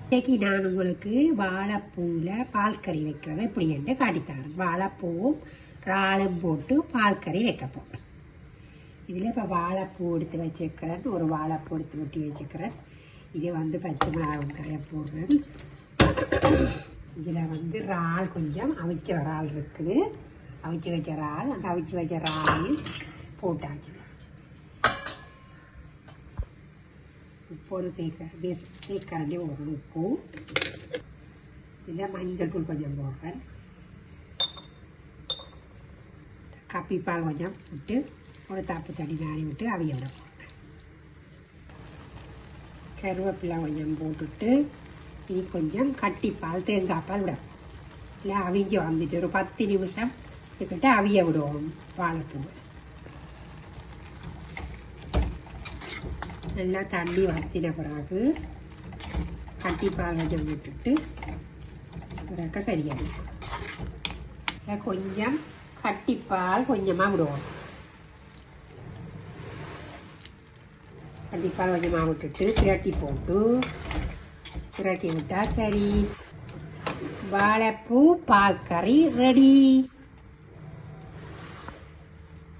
இன்னைக்கு நான் உங்களுக்கு வாழைப்பூவில் பால் கறி வைக்கிறத இப்படி என்று காட்டித்தரேன். வாழைப்பூவும் இறாலும் போட்டு பால் கறி வைக்க போகிறேன். இதில் இப்போ வாழைப்பூ எடுத்து வச்சுக்கிறேன், ஒரு வாழைப்பூ எடுத்து வெட்டி வச்சுக்கிறேன். இது பச்சை மிளகாய் கரையை போடுறேன். இதில் இறால் கொஞ்சம் அவிச்ச இறால் இருக்குது, அவிச்சு வச்ச இறால். அந்த அவிச்சு வச்ச இறாலையும் போட்டாச்சு. உப்பு ஒரு தேக்கரண்டி ஒரு உப்பு. இதில் மஞ்சள் தூள் கொஞ்சம் போடுறேன். கப்பிப்பால் கொஞ்சம் விட்டு ஒரு தப்பு தண்ணி நாரி விட்டு அவிய விட போடுறேன். கருவேப்பிலை கொஞ்சம் போட்டுட்டு இது கொஞ்சம் கட்டிப்பால் தேங்காய் பால் விடும். இல்லை அவிஞ்சு வந்துட்டு ஒரு 10 நிமிஷம் இதுக்கிட்ட அவிய விடுவோம். வாழைப்பூ நல்லா தண்ணி வற்றின பிறகு கட்டிப்பால் கொஞ்சம் விட்டுட்டு பிறகு சரியாக கொஞ்சம் கட்டிப்பால் கொஞ்சமாக விடுவோம். கட்டிப்பால் கொஞ்சமாக விட்டுட்டு பிரட்டி போட்டு பிரட்டி விட்டால் சரி, வாழைப்பூ பால் கறி ரெடி.